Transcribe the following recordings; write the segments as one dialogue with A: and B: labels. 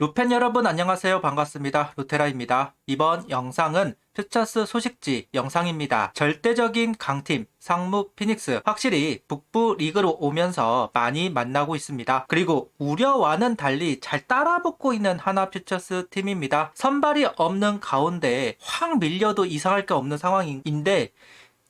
A: 루펜 여러분 안녕하세요. 반갑습니다. 루테라입니다. 이번 영상은 퓨처스 소식지 영상입니다. 절대적인 강팀 상무 피닉스 확실히 북부 리그로 오면서 많이 만나고 있습니다. 그리고 우려와는 달리 잘 따라붙고 있는 하나 퓨처스 팀입니다. 선발이 없는 가운데 확 밀려도 이상할 게 없는 상황인데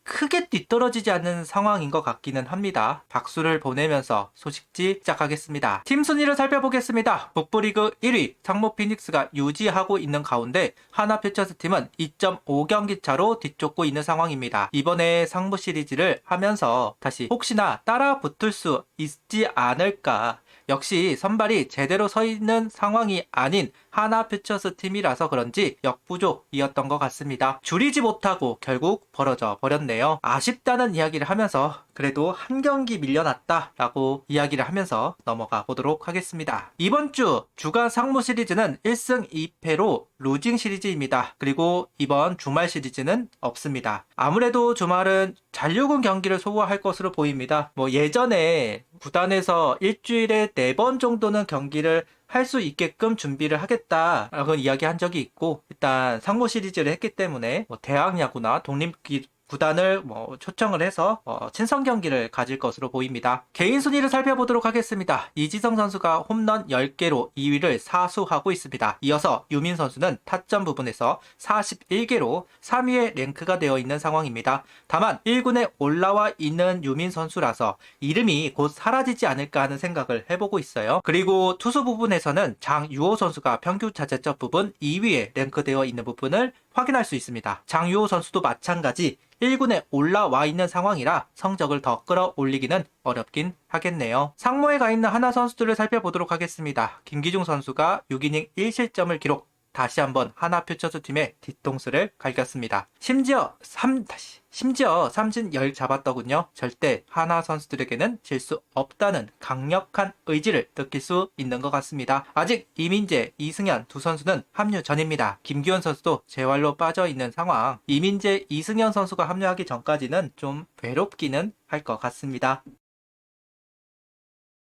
A: 크게 뒤떨어지지 않는 상황인 것 같기는 합니다. 박수를 보내면서 소식지 시작하겠습니다. 팀 순위를 살펴보겠습니다. 북부리그 1위 상무 피닉스가 유지하고 있는 가운데 하나 퓨처스 팀은 2.5경기 차로 뒤쫓고 있는 상황입니다. 이번에 상무 시리즈를 하면서 다시 혹시나 따라 붙을 수 있지 않을까, 역시 선발이 제대로 서 있는 상황이 아닌 하나 퓨처스 팀이라서 그런지 역부족이었던 것 같습니다. 줄이지 못하고 결국 벌어져 버렸네요. 아쉽다는 이야기를 하면서 그래도 한 경기 밀려났다 라고 이야기를 하면서 넘어가 보도록 하겠습니다. 이번 주 주간 상무 시리즈는 1승 2패로 루징 시리즈입니다. 그리고 이번 주말 시리즈는 없습니다. 아무래도 주말은 잔류군 경기를 소화할 것으로 보입니다. 예전에 구단에서 일주일에 4번 정도는 경기를 할 수 있게끔 준비를 하겠다라고 이야기한 적이 있고, 일단 상무 시리즈를 했기 때문에 대학야구나 독립구단을 초청을 해서 친선 경기를 가질 것으로 보입니다. 개인 순위를 살펴보도록 하겠습니다. 이지성 선수가 홈런 10개로 2위를 사수하고 있습니다. 이어서 유민 선수는 타점 부분에서 41개로 3위에 랭크가 되어 있는 상황입니다. 다만 1군에 올라와 있는 유민 선수라서 이름이 곧 사라지지 않을까 하는 생각을 해보고 있어요. 그리고 투수 부분에서는 장유호 선수가 평균 자책점 부분 2위에 랭크되어 있는 부분을 확인할 수 있습니다. 장유호 선수도 마찬가지 1군에 올라와 있는 상황이라 성적을 더 끌어올리기는 어렵긴 하겠네요. 상무에 가 있는 하나 선수들을 살펴보도록 하겠습니다. 김기중 선수가 6이닝 1실점을 기록, 다시 한번 하나 퓨처스 팀의 뒤통수를 갈겼습니다. 심지어 삼진 10 잡았더군요. 절대 하나 선수들에게는 질 수 없다는 강력한 의지를 느낄 수 있는 것 같습니다. 아직 이민재, 이승현 두 선수는 합류 전입니다. 김기현 선수도 재활로 빠져 있는 상황. 이민재, 이승현 선수가 합류하기 전까지는 좀 외롭기는 할 것 같습니다.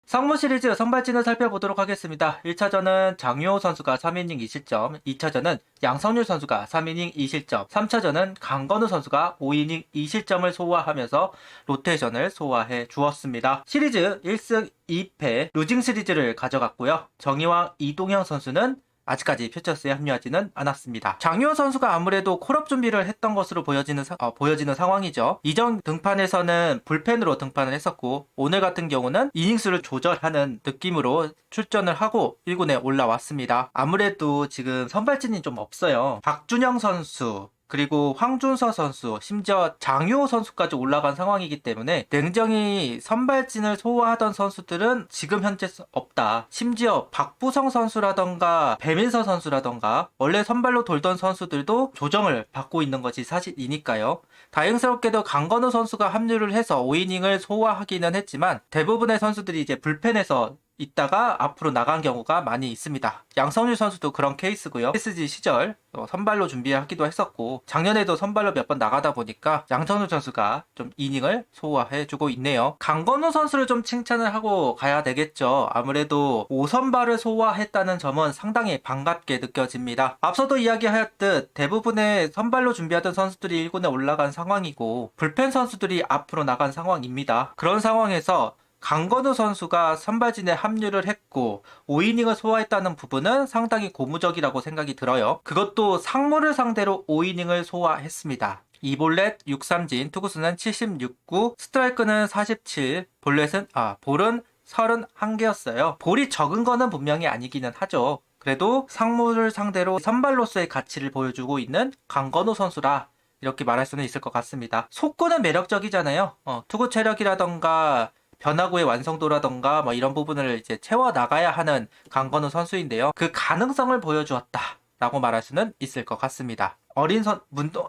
A: 상무 시리즈 선발진을 살펴보도록 하겠습니다. 1차전은 장유호 선수가 3이닝 2실점, 2차전은 양성률 선수가 3이닝 2실점, 3차전은 강건우 선수가 5이닝 2실점을 소화하면서 로테이션을 소화해 주었습니다. 시리즈 1승 2패 루징 시리즈를 가져갔고요. 정희왕 이동형 선수는 아직까지 퓨처스에 합류하지는 않았습니다. 장유호 선수가 아무래도 콜업 준비를 했던 것으로 보여지는 상황이죠. 이전 등판에서는 불펜으로 등판을 했었고, 오늘 같은 경우는 이닝수를 조절하는 느낌으로 출전을 하고 1군에 올라왔습니다. 아무래도 지금 선발진이 좀 없어요. 박준영 선수, 그리고 황준서 선수, 심지어 장유호 선수까지 올라간 상황이기 때문에 냉정히 선발진을 소화하던 선수들은 지금 현재 없다. 심지어 박부성 선수라던가 배민서 선수라던가 원래 선발로 돌던 선수들도 조정을 받고 있는 것이 사실이니까요. 다행스럽게도 강건우 선수가 합류를 해서 5이닝을 소화하기는 했지만 대부분의 선수들이 이제 불펜에서 있다가 앞으로 나간 경우가 많이 있습니다. 양성률 선수도 그런 케이스고요. PSG 시절 선발로 준비하기도 했었고, 작년에도 선발로 몇 번 나가다 보니까 양성률 선수가 좀 이닝을 소화해주고 있네요. 강건우 선수를 좀 칭찬을 하고 가야 되겠죠. 아무래도 5선발을 소화했다는 점은 상당히 반갑게 느껴집니다. 앞서도 이야기하였듯 대부분의 선발로 준비하던 선수들이 1군에 올라간 상황이고 불펜 선수들이 앞으로 나간 상황입니다. 그런 상황에서 강건우 선수가 선발진에 합류를 했고 5이닝을 소화했다는 부분은 상당히 고무적이라고 생각이 들어요. 그것도 상무를 상대로 5이닝을 소화했습니다. 2볼넷 6삼진, 투구수는 76구, 스트라이크는 47, 볼은 31개였어요. 볼이 적은 거는 분명히 아니기는 하죠. 그래도 상무를 상대로 선발로서의 가치를 보여주고 있는 강건우 선수라 이렇게 말할 수는 있을 것 같습니다. 속구는 매력적이잖아요. 투구 체력이라던가 변화구의 완성도라던가 이런 부분을 이제 채워 나가야 하는 강건우 선수인데요. 그 가능성을 보여주었다 라고 말할 수는 있을 것 같습니다.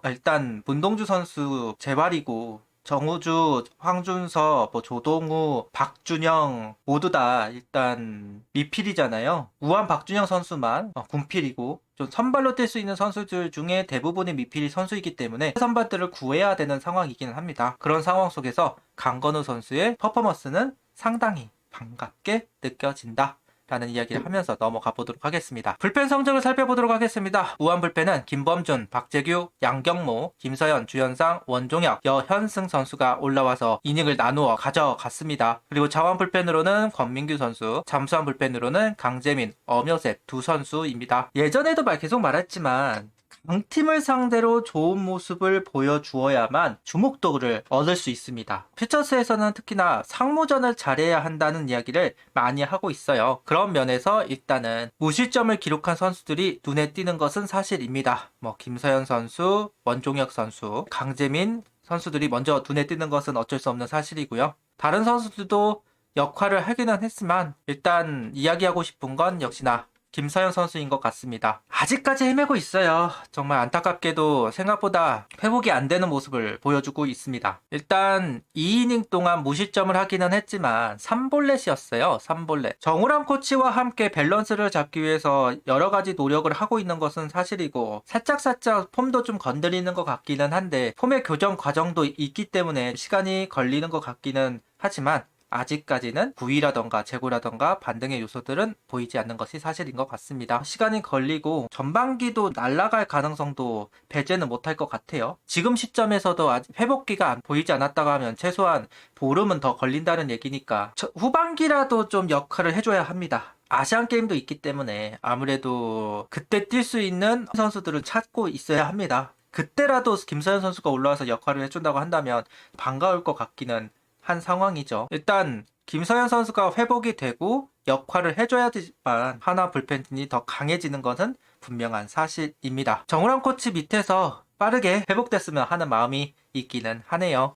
A: 일단 문동주 선수 재활이고, 정우주, 황준서, 조동우, 박준영 모두 다 일단 미필이잖아요. 우한 박준영 선수만 군필이고, 좀 선발로 뛸 수 있는 선수들 중에 대부분이 미필 선수이기 때문에 선발들을 구해야 되는 상황이기는 합니다. 그런 상황 속에서 강건우 선수의 퍼포먼스는 상당히 반갑게 느껴진다 라는 이야기를 하면서 넘어가 보도록 하겠습니다. 불펜 성적을 살펴보도록 하겠습니다. 우한 불펜은 김범준, 박재규, 양경모, 김서현, 주현상, 원종혁, 여현승 선수가 올라와서 이닝을 나누어 가져갔습니다. 그리고 자완 불펜으로는 권민규 선수, 잠수한 불펜으로는 강재민, 엄효셉 두 선수입니다. 예전에도 계속 말했지만 강팀을 상대로 좋은 모습을 보여주어야만 주목도를 얻을 수 있습니다. 퓨처스에서는 특히나 상무전을 잘해야 한다는 이야기를 많이 하고 있어요. 그런 면에서 일단은 무실점을 기록한 선수들이 눈에 띄는 것은 사실입니다. 김서현 선수, 원종혁 선수, 강재민 선수들이 먼저 눈에 띄는 것은 어쩔 수 없는 사실이고요. 다른 선수들도 역할을 하기는 했지만 일단 이야기하고 싶은 건 역시나 김서현 선수인 것 같습니다. 아직까지 헤매고 있어요. 정말 안타깝게도 생각보다 회복이 안 되는 모습을 보여주고 있습니다. 일단 2이닝 동안 무실점을 하기는 했지만 3볼넷이었어요. 3볼넷. 정우람 코치와 함께 밸런스를 잡기 위해서 여러 가지 노력을 하고 있는 것은 사실이고 살짝 폼도 좀 건드리는 것 같기는 한데 폼의 교정 과정도 있기 때문에 시간이 걸리는 것 같기는 하지만 아직까지는 구위라던가 제구라던가 반등의 요소들은 보이지 않는 것이 사실인 것 같습니다. 시간이 걸리고 전반기도 날아갈 가능성도 배제는 못할 것 같아요. 지금 시점에서도 아직 회복기가 보이지 않았다고 하면 최소한 보름은 더 걸린다는 얘기니까 후반기라도 좀 역할을 해줘야 합니다. 아시안게임도 있기 때문에 아무래도 그때 뛸 수 있는 선수들을 찾고 있어야 합니다. 그때라도 김서현 선수가 올라와서 역할을 해준다고 한다면 반가울 것 같기는 한 상황이죠. 일단 김서현 선수가 회복이 되고 역할을 해줘야지만 하나 불펜진이 더 강해지는 것은 분명한 사실입니다. 정우람 코치 밑에서 빠르게 회복됐으면 하는 마음이 있기는 하네요.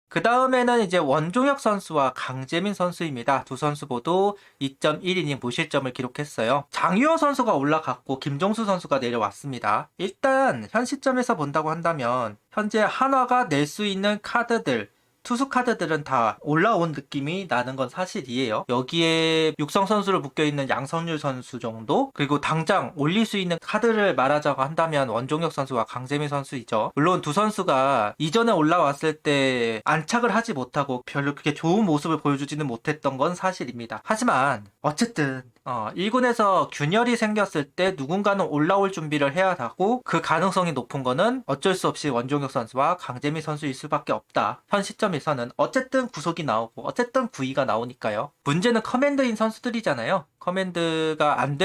A: 그 다음에는 이제 원종혁 선수와 강재민 선수입니다. 두 선수 모두 2.1이닝 무실점을 기록했어요. 장유호 선수가 올라갔고 김종수 선수가 내려왔습니다. 일단 현 시점에서 본다고 한다면 현재 한화가 낼 수 있는 카드들, 투수 카드들은 다 올라온 느낌이 나는 건 사실이에요. 여기에 육성 선수로 묶여있는 양성률 선수 정도, 그리고 당장 올릴 수 있는 카드를 말하자고 한다면 원종혁 선수와 강재민 선수이죠. 물론 두 선수가 이전에 올라왔을 때 안착을 하지 못하고 별로 그렇게 좋은 모습을 보여주지는 못했던 건 사실입니다. 하지만 어쨌든 1군에서 균열이 생겼을 때 누군가는 올라올 준비를 해야 하고 그 가능성이 높은 거는 어쩔 수 없이 원종혁 선수와 강재민 선수일 수밖에 없다. 현 시점에서는 어쨌든 구속이 나오고 어쨌든 구위가 나오니까요. 문제는 커맨드인 선수들이잖아요. 커맨드가 안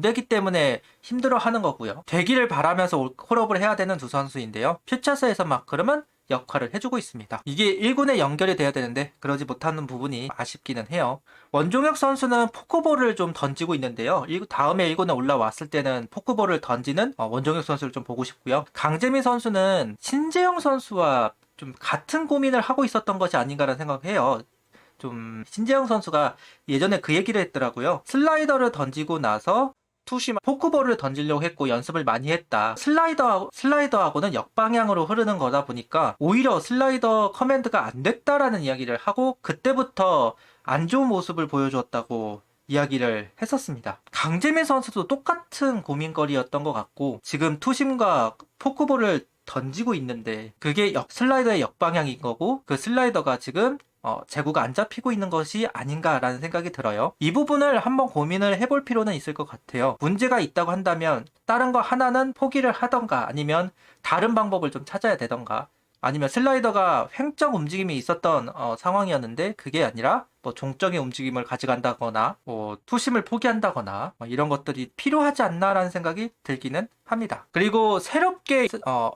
A: 되기 때문에 힘들어하는 거고요. 되기를 바라면서 콜업을 해야 되는 두 선수인데요. 퓨처스에서 그러면 역할을 해주고 있습니다. 이게 1군에 연결이 돼야 되는데 그러지 못하는 부분이 아쉽기는 해요. 원종혁 선수는 포크볼을 좀 던지고 있는데요. 다음에 1군에 올라왔을 때는 포크볼을 던지는 원종혁 선수를 좀 보고 싶고요. 강재민 선수는 신재영 선수와 좀 같은 고민을 하고 있었던 것이 아닌가라는 생각을 해요. 좀 신재영 선수가 예전에 그 얘기를 했더라고요. 슬라이더를 던지고 나서 투심 포크볼을 던지려고 했고 연습을 많이 했다. 슬라이더하고는 역방향으로 흐르는 거다 보니까 오히려 슬라이더 커맨드가 안 됐다라는 이야기를 하고 그때부터 안 좋은 모습을 보여주었다고 이야기를 했었습니다. 강재민 선수도 똑같은 고민거리였던 것 같고 지금 투심과 포크볼을 던지고 있는데 그게 슬라이더의 역방향인 거고 그 슬라이더가 지금 제구가 안 잡히고 있는 것이 아닌가라는 생각이 들어요. 이 부분을 한번 고민을 해볼 필요는 있을 것 같아요. 문제가 있다고 한다면 다른 거 하나는 포기를 하던가 아니면 다른 방법을 좀 찾아야 되던가 아니면 슬라이더가 횡적 움직임이 있었던 상황이었는데 그게 아니라 종적인 움직임을 가져간다거나 투심을 포기한다거나 이런 것들이 필요하지 않나라는 생각이 들기는 합니다. 그리고 새롭게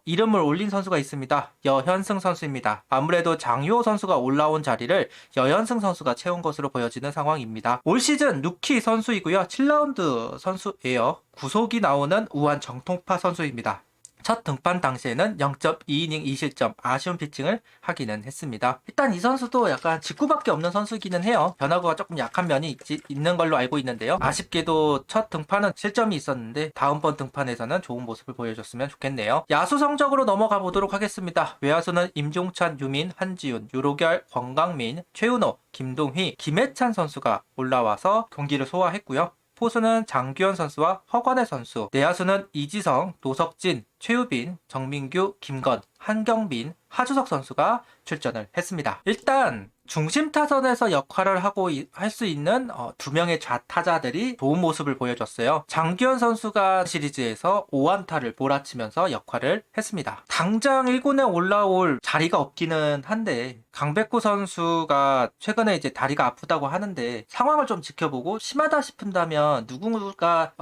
A: 이름을 올린 선수가 있습니다. 여현승 선수입니다. 아무래도 장유호 선수가 올라온 자리를 여현승 선수가 채운 것으로 보여지는 상황입니다. 올 시즌 루키 선수이고요. 7라운드 선수예요. 구속이 나오는 우한 정통파 선수입니다. 첫 등판 당시에는 0.2이닝 2실점 아쉬운 피칭을 하기는 했습니다. 일단 이 선수도 약간 직구밖에 없는 선수이기는 해요. 변화구가 조금 약한 면이 있는 걸로 알고 있는데요. 아쉽게도 첫 등판은 실점이 있었는데 다음번 등판에서는 좋은 모습을 보여줬으면 좋겠네요. 야수 성적으로 넘어가 보도록 하겠습니다. 외야수는 임종찬, 유민, 한지훈, 유로결, 권강민, 최은호, 김동휘, 김해찬 선수가 올라와서 경기를 소화했고요. 포수는 장규현 선수와 허관의 선수, 내야수는 이지성, 노석진, 최유빈, 정민규, 김건, 한경민, 하주석 선수가 출전을 했습니다. 일단 중심 타선에서 역할을 하고 할 수 있는 두 명의 좌타자들이 좋은 모습을 보여줬어요. 장규현 선수가 시리즈에서 5안타를 몰아치면서 역할을 했습니다. 당장 1군에 올라올 자리가 없기는 한데 강백호 선수가 최근에 이제 다리가 아프다고 하는데 상황을 좀 지켜보고 심하다 싶은다면 누군가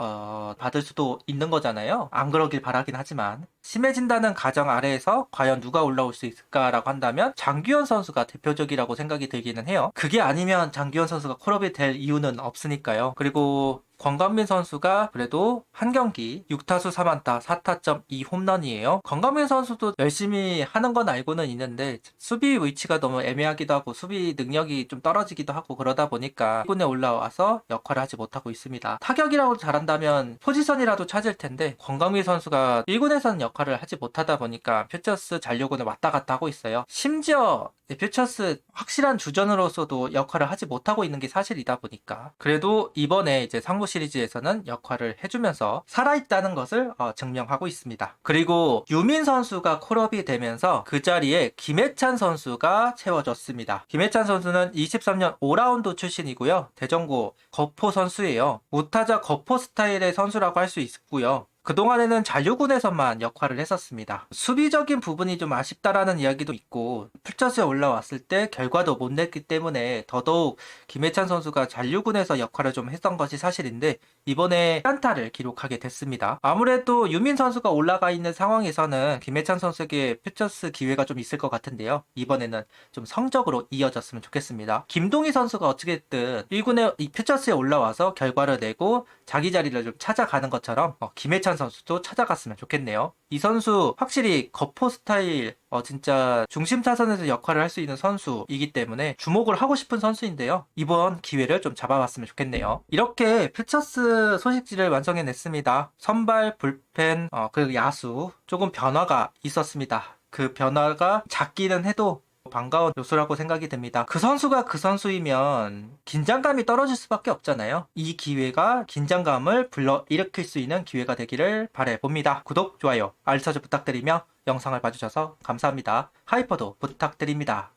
A: 받을 수도 있는 거잖아요. 안 그러길 바라긴 하지만 심해진다는 가정 아래에서 과연 누가 올라올 수 있을까라고 한다면 장규현 선수가 대표적이라고 생각이 들기는 해요. 그게 아니면 장규현 선수가 콜업이 될 이유는 없으니까요. 그리고 권강민 선수가 그래도 한 경기 6타수 3안타 4타점 2홈런이에요. 권강민 선수도 열심히 하는 건 알고는 있는데 수비 위치가 너무 애매하기도 하고 수비 능력이 좀 떨어지기도 하고 그러다 보니까 1군에 올라와서 역할을 하지 못하고 있습니다. 타격이라고 잘한다면 포지션이라도 찾을 텐데 권강민 선수가 1군에서는 역할을 하지 못하다 보니까 퓨처스 잔류군을 왔다 갔다 하고 있어요. 심지어 퓨처스 확실한 주전으로서도 역할을 하지 못하고 있는 게 사실이다 보니까 그래도 이번에 이제 상무 시리즈에서는 역할을 해주면서 살아있다는 것을 증명하고 있습니다. 그리고 유민 선수가 콜업이 되면서 그 자리에 김해찬 선수가 채워졌습니다. 김해찬 선수는 23년 5라운드 출신이고요. 대전고 거포 선수예요. 우타자 거포 스타일의 선수라고 할 수 있고요. 그동안에는 잔류군에서만 역할을 했었습니다. 수비적인 부분이 좀 아쉽다라는 이야기도 있고 풀처스에 올라왔을 때 결과도 못 냈기 때문에 더더욱 김해찬 선수가 잔류군에서 역할을 좀 했던 것이 사실인데 이번에 안타를 기록하게 됐습니다. 아무래도 유민 선수가 올라가 있는 상황에서는 김해찬 선수에게 풀처스 기회가 좀 있을 것 같은데요. 이번에는 좀 성적으로 이어졌으면 좋겠습니다. 김동희 선수가 어찌됐든 1군에 이 풀처스에 올라와서 결과를 내고 자기 자리를 좀 찾아가는 것처럼 김해찬 선수도 찾아갔으면 좋겠네요. 이 선수 확실히 거포 스타일 진짜 중심 타선에서 역할을 할 수 있는 선수이기 때문에 주목을 하고 싶은 선수인데요. 이번 기회를 좀 잡아봤으면 좋겠네요. 이렇게 퓨처스 소식지를 완성해냈습니다. 선발, 불펜, 그리고 야수 조금 변화가 있었습니다. 그 변화가 작기는 해도 반가운 요소라고 생각이 됩니다. 그 선수가 그 선수이면 긴장감이 떨어질 수밖에 없잖아요. 이 기회가 긴장감을 불러일으킬 수 있는 기회가 되기를 바라봅니다. 구독, 좋아요, 알림 설정 부탁드리며 영상을 봐주셔서 감사합니다. 하이퍼도 부탁드립니다.